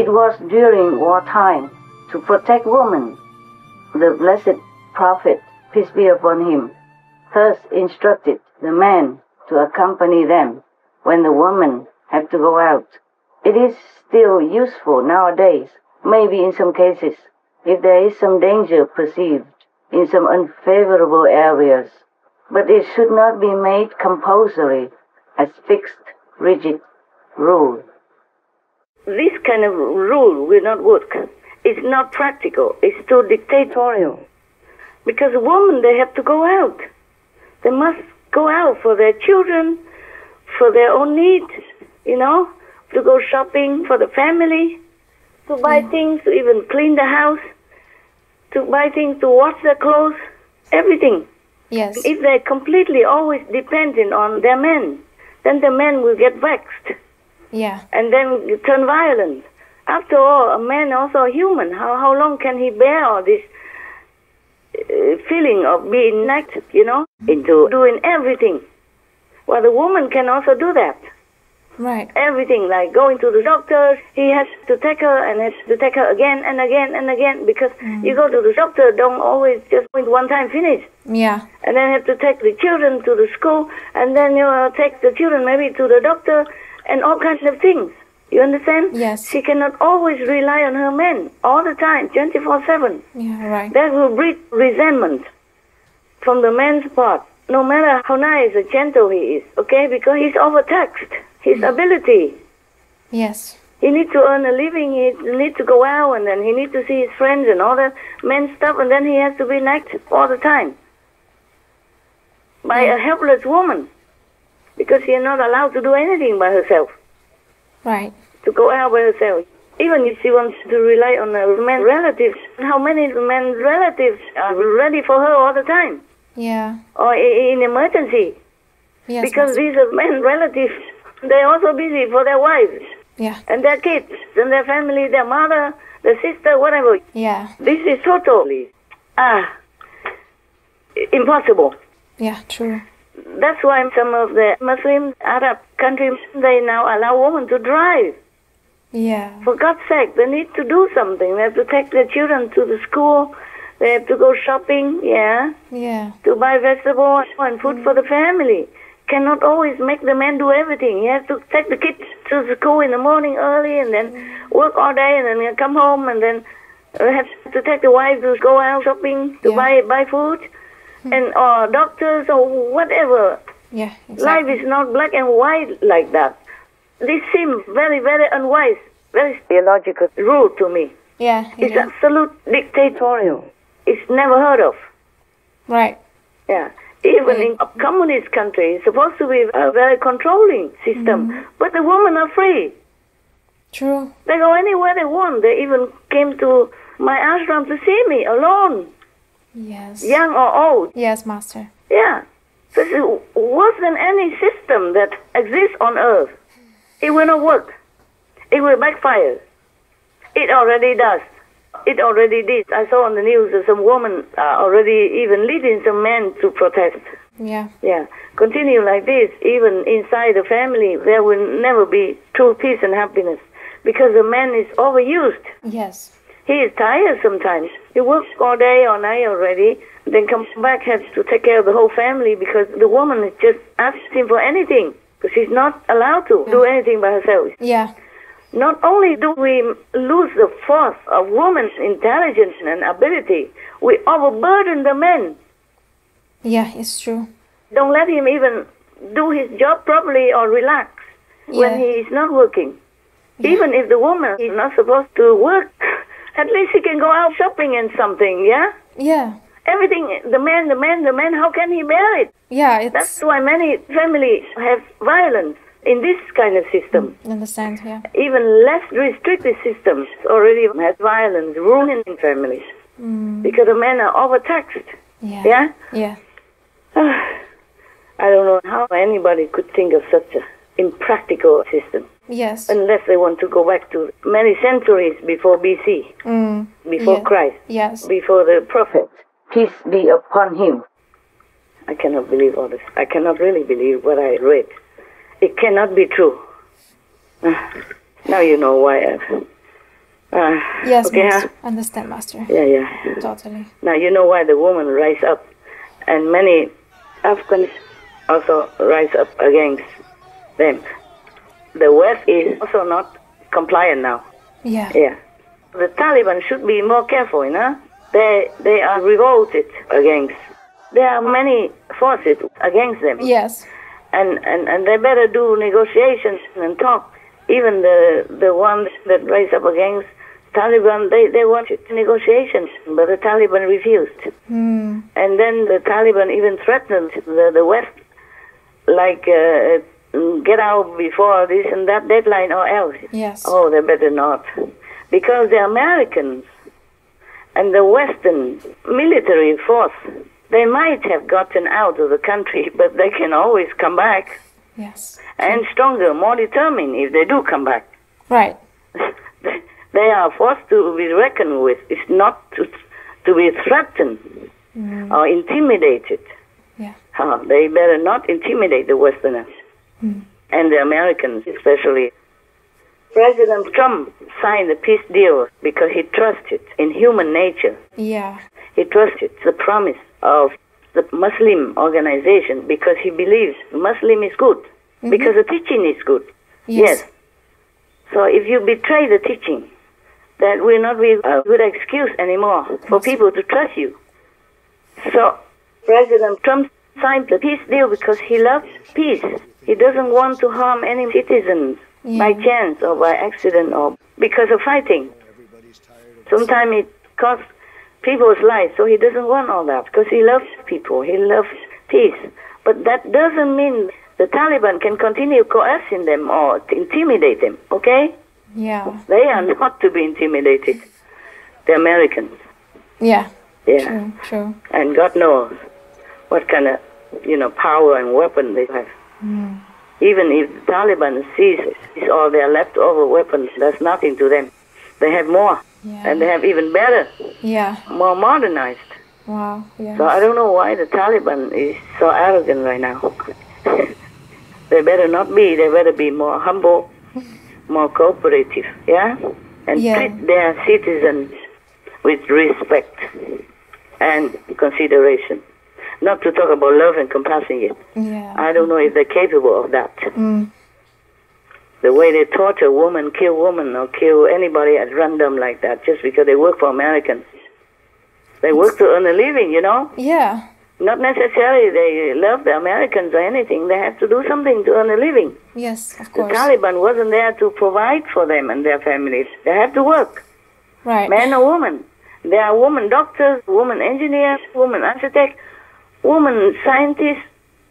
It was during wartime to protect women. The blessed prophet, peace be upon him, thus instructed the men to accompany them when the women have to go out. It is still useful nowadays, maybe in some cases, if there is some danger perceived in some unfavorable areas, but it should not be made compulsory as fixed, rigid rule. This kind of rule will not work. It's not practical. It's too dictatorial. Because women, they have to go out. They must go out for their children, for their own needs, to go shopping for the family, to buy things, to even clean the house, to buy things, to wash their clothes, everything. Yes. If they're completely always dependent on their men, then the men will get vexed. Yeah. And then turn violent. After all, a man also a human. How long can he bear all this feeling of being naked, into doing everything? Well, the woman can also do that. Right. Everything, like going to the doctor, he has to take her and has to take her again and again and again, because you go to the doctor, don't always just with one time finish. Yeah. And then have to take the children to the school, and then take the children maybe to the doctor, and all kinds of things. You understand? Yes. She cannot always rely on her men all the time, 24/7. Yeah, right. That will breed resentment from the man's part, no matter how nice or gentle he is, okay? Because he's overtaxed. His ability. Yes. He needs to earn a living, he needs to go out, and then he needs to see his friends and all that men stuff, and then he has to be naked all the time by a helpless woman, because she is not allowed to do anything by herself. Right. To go out by herself. Even if she wants to rely on her men relatives, how many men relatives are ready for her all the time? Yeah. Or in emergency? Yes. Because these are men relatives. They're also busy for their wives. Yeah. And their kids, and their family, their mother, their sister, whatever. Yeah. This is totally impossible. Yeah, true. That's why some of the Muslim Arab countries, they now allow women to drive. Yeah. For God's sake, they need to do something. They have to take their children to the school. They have to go shopping, Yeah. to buy vegetables and food for the family. Cannot always make the man do everything. He has to take the kids to the school in the morning early, and then work all day, and then come home, and then have to take the wife to go out shopping to buy food, and or doctors or whatever. Yeah, exactly. Life is not black and white like that. This seems very, very unwise, very illogical rule to me. Yeah. It's absolute dictatorial. It's never heard of. Right. Yeah. Even in a communist country, it's supposed to be a very controlling system. But the women are free. True. They go anywhere they want. They even came to my ashram to see me alone. Yes. Young or old. Yes, Master. Yeah. This is worse than any system that exists on earth. It will not work. It will backfire. It already does. It already did. I saw on the news that some women are already even leading some men to protest. Yeah. Yeah. Continue like this, even inside the family, there will never be true peace and happiness, because the man is overused. Yes. He is tired sometimes. He works all day or night already, then comes back, has to take care of the whole family, because the woman is just asking for anything, because she's not allowed to do anything by herself. Yeah. Not only do we lose the force of woman's intelligence and ability, we overburden the man. Yeah, it's true. Don't let him even do his job properly or relax when he is not working. Even if the woman is not supposed to work, at least he can go out shopping and something, yeah? Yeah. Everything, the man, how can he bear it? Yeah, That's why many families have violence in this kind of system. Understand, yeah. Even less restricted systems already have violence ruining families. Because the men are overtaxed. Yeah? Yeah? I don't know how anybody could think of such an impractical system. Yes. Unless they want to go back to many centuries before BC, before Christ, before the prophet. Peace be upon him. I cannot believe all this. I cannot really believe what I read. It cannot be true. Now you know why Yes, okay, Master. Understand, Master. Yeah. Totally. Now you know why the women rise up, and many Afghans also rise up against them. The West is also not compliant now. Yeah. The Taliban should be more careful, They are revolted against. There are many forces against them. Yes. And they better do negotiations and talk. Even the ones that rise up against Taliban, they wanted negotiations, but the Taliban refused. And then the Taliban even threatened the West, like get out before this and that deadline or else. Yes. Oh, they better not. Because the Americans and the Western military force, they might have gotten out of the country, but they can always come back. Yes. And stronger, more determined if they do come back. Right. They are forced to be reckoned with. It's not to be threatened or intimidated. Yeah. They better not intimidate the Westerners and the Americans especially. President Trump signed the peace deal because he trusted in human nature. Yeah. He trusted the promise of the Muslim organization because he believes Muslim is good, because the teaching is good. Yes. So if you betray the teaching, that will not be a good excuse anymore for people to trust you. So President Trump signed the peace deal because he loves peace. He doesn't want to harm any citizens by chance or by accident or because of fighting. Sometimes it costs people's lives, so he doesn't want all that because he loves people, he loves peace. But that doesn't mean the Taliban can continue coercing them or to intimidate them, okay? Yeah. They are not to be intimidated, the Americans. Yeah. Yeah. True. And God knows what kind of, power and weapon they have. Even if the Taliban seizes all their leftover weapons, that's nothing to them. They have more, and they have even better, more modernized. Wow, yes. So I don't know why the Taliban is so arrogant right now. They better not be. They better be more humble, more cooperative, and treat their citizens with respect and consideration. Not to talk about love and compassion yet. Yeah. I don't know if they're capable of that. The way they torture women, kill women, or kill anybody at random like that, just because they work for Americans. They work to earn a living, Yeah. Not necessarily they love the Americans or anything. They have to do something to earn a living. Yes, of The course. Taliban wasn't there to provide for them and their families. They have to work, Right. man or woman. There are women doctors, women engineers, women architects, women scientists,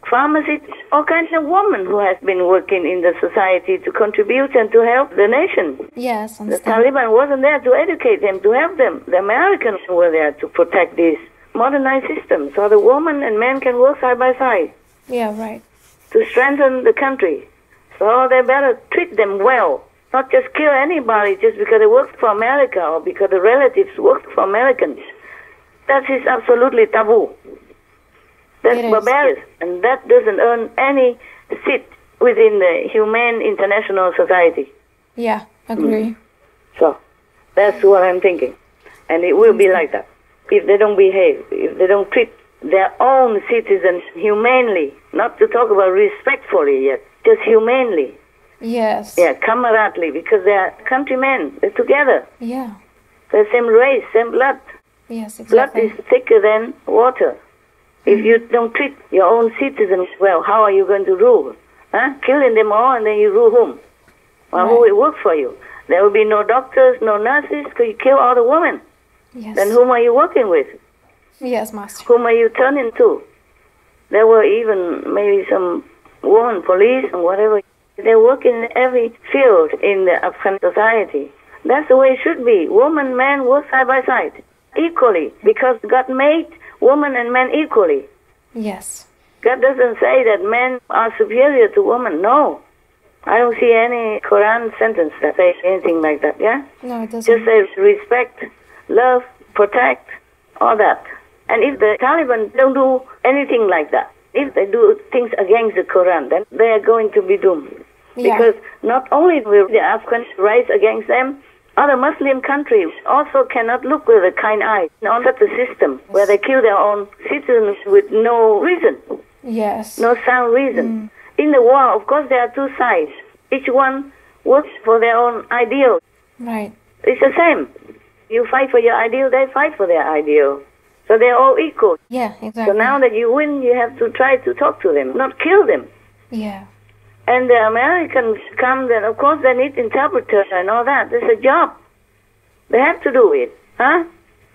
pharmacists, all kinds of women who have been working in the society to contribute and to help the nation. Yes, The understand. Taliban wasn't there to educate them, to help them. The Americans were there to protect this modernized system so the woman and men can work side by side Yeah, right. to strengthen the country. So they better treat them well, not just kill anybody just because they work for America or because the relatives work for Americans. That is absolutely taboo. That's It is. barbarous, and that doesn't earn any seat within the humane international society. Yeah, agree. So that's what I'm thinking. And it will be like that. If they don't behave, if they don't treat their own citizens humanely, not to talk about respectfully yet, just humanely. Yes. Yeah, camaraderie, because they are countrymen, they're together. Yeah. They're same race, same blood. Yes, Blood exactly. is thicker than water. If you don't treat your own citizens well, how are you going to rule? Killing them all and then you rule whom? Well, who will work for you? There will be no doctors, no nurses, because you kill all the women. Yes. Then whom are you working with? Yes, Master. Whom are you turning to? There were even maybe some women police and whatever. They work in every field in the Afghan society. That's the way it should be. Woman, man work side by side, equally, because God made woman and man equally. Yes. God doesn't say that men are superior to women. No. I don't see any Quran sentence that says anything like that, No, it doesn't. Just says respect, love, protect, all that. And if the Taliban don't do anything like that, if they do things against the Quran, then they are going to be doomed. Yeah. Because not only will the Afghans rise against them, Other Muslim countries also cannot look with a kind eye on such a system where they kill their own citizens with no reason, Yes. no sound reason. In the war, of course, there are two sides. Each one works for their own ideal. Right. It's the same. You fight for your ideal, they fight for their ideal. So they're all equal. Yeah, exactly. So now that you win, you have to try to talk to them, not kill them. Yeah. And the Americans come, then of course they need interpreters and all that. It's a job. They have to do it. Huh?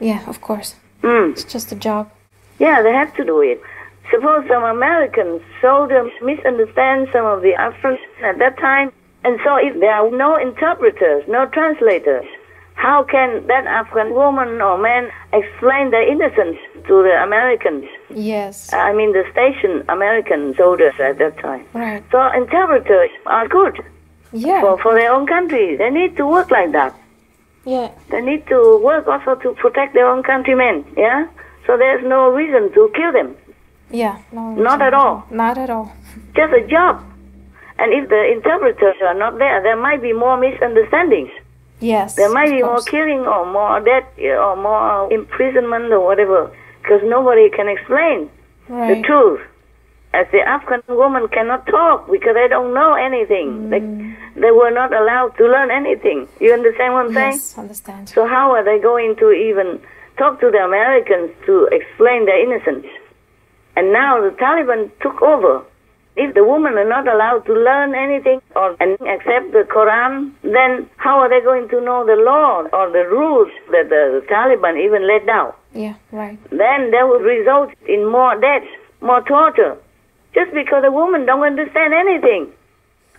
Yeah, of course. Mm. It's just a job. Yeah, they have to do it. Suppose some American soldiers misunderstand some of the Afghans at that time, and so if there are no interpreters, no translators, how can that Afghan woman or man explain their innocence to the Americans? Yes. I mean the stationed American soldiers at that time. Right. So interpreters are good Yeah. for their own country. They need to work like that. Yeah. They need to work also to protect their own countrymen, yeah? So there's no reason to kill them. Yeah. No. Not at all. Not at all. Just a job. And if the interpreters are not there might be more misunderstandings. Yes. There might of be more course. killing or more death or more imprisonment or whatever. Because nobody can explain the Right. truth. As the Afghan woman cannot talk because they don't know anything. They were not allowed to learn anything. You understand what I'm saying? Yes. Understand. So how are they going to even talk to the Americans to explain their innocence? And now the Taliban took over. If the women are not allowed to learn anything or and accept the Quran, then how are they going to know the law or the rules that the Taliban even laid down? Yeah. Right. Then that will result in more deaths, more torture, just because the women don't understand anything.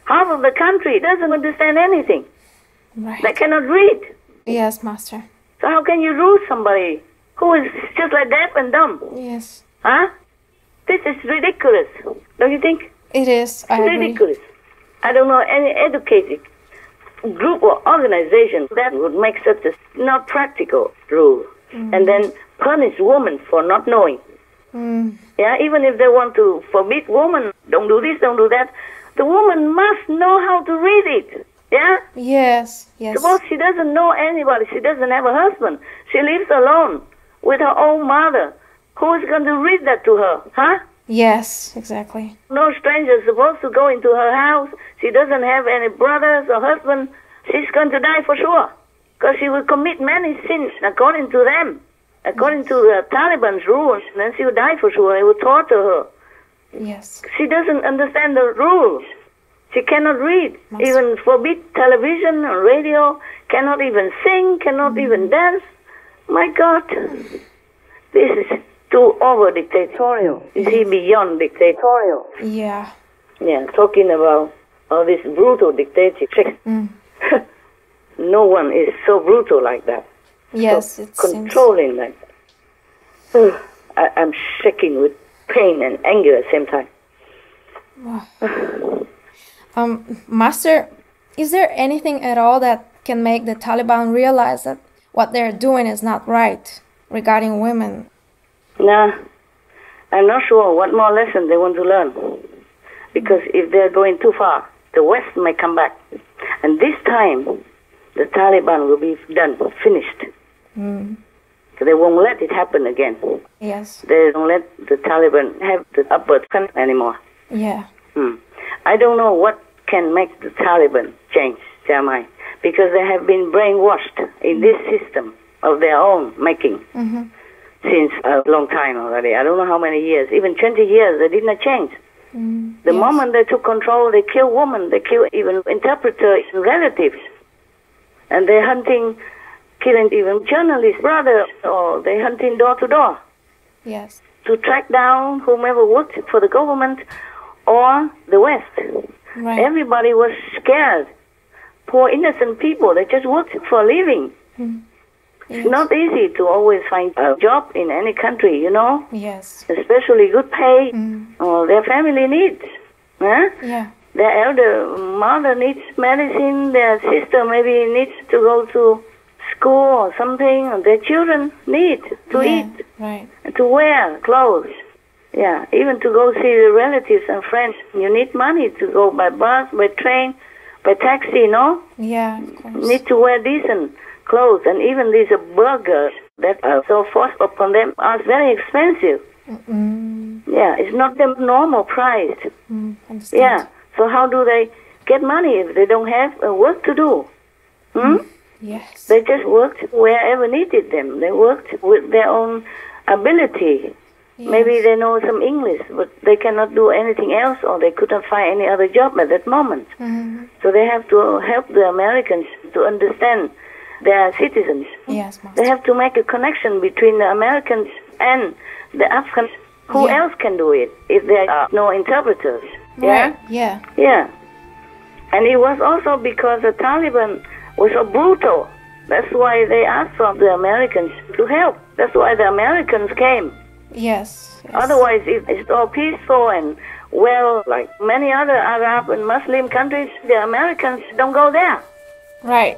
Half of the country doesn't understand anything. Right. They cannot read. Yes, Master. So how can you rule somebody who is just like deaf and dumb? Yes. Huh? This is ridiculous, don't you think? It is. I agree. Ridiculous. I don't know any educated group or organization that would make such a not practical rule and then punish women for not knowing. Yeah, even if they want to forbid women, don't do this, don't do that, the woman must know how to read it. Yeah? Yes. Yes. Suppose she doesn't know anybody, she doesn't have a husband, she lives alone with her own mother. Who is going to read that to her? Huh? Yes. Exactly. No stranger is supposed to go into her house. She doesn't have any brothers or husband. She's going to die for sure. Because she will commit many sins according to them. According to the Taliban's rules. Then she will die for sure. They will torture her. Yes. She doesn't understand the rules. She cannot read. Even forbid television or radio. Cannot even sing. Cannot even dance. My God. This is too over dictatorial. You see, beyond dictatorial. Yeah. Yeah, talking about all this brutal dictatorship. No one is so brutal like that. Yes. So It seems. controlling like that. I'm shaking with pain and anger at the same time. Master, is there anything at all that can make the Taliban realize that what they're doing is not right regarding women? Nah, I'm not sure what more lesson they want to learn. Because if they're going too far, the West may come back. And this time, the Taliban will be done, finished. So they won't let it happen again. Yes. They don't let the Taliban have the upper hand anymore. Yeah. I don't know what can make the Taliban change their mind. Because they have been brainwashed in this system of their own making. Since a long time already. I don't know how many years. Even 20 years, they did not change. The moment they took control, they kill women. They kill even interpreters and relatives. And they're hunting, killing even journalists, brothers, or they're hunting door to door. Yes. To track down whomever worked for the government or the West. Right. Everybody was scared. Poor innocent people, they just worked for a living. It's not easy to always find a job in any country, you know? Yes. Especially good pay, or their family needs. Huh? Yeah. Their elder mother needs medicine, their sister maybe needs to go to school or something, or their children need to eat, Right. to wear clothes. Yeah, even to go see the relatives and friends. You need money to go by bus, by train, by taxi, no? Yeah, of course. Need to wear decent clothes, and even these burgers that are so forced upon them are very expensive. Yeah, it's not the normal price. Understand. Yeah, so how do they get money if they don't have work to do? Yes. They just worked wherever needed them. They worked with their own ability. Yes. Maybe they know some English, but they cannot do anything else, or they couldn't find any other job at that moment. So they have to help the Americans to understand their citizens. Yes, Master. They have to make a connection between the Americans and the Afghans. Who else can do it if there are no interpreters? Right. Yeah. Yeah. And it was also because the Taliban was so brutal. That's why they asked for the Americans to help. That's why the Americans came. Yes. Otherwise, if it's all peaceful and well, like many other Arab and Muslim countries, the Americans don't go there. Right.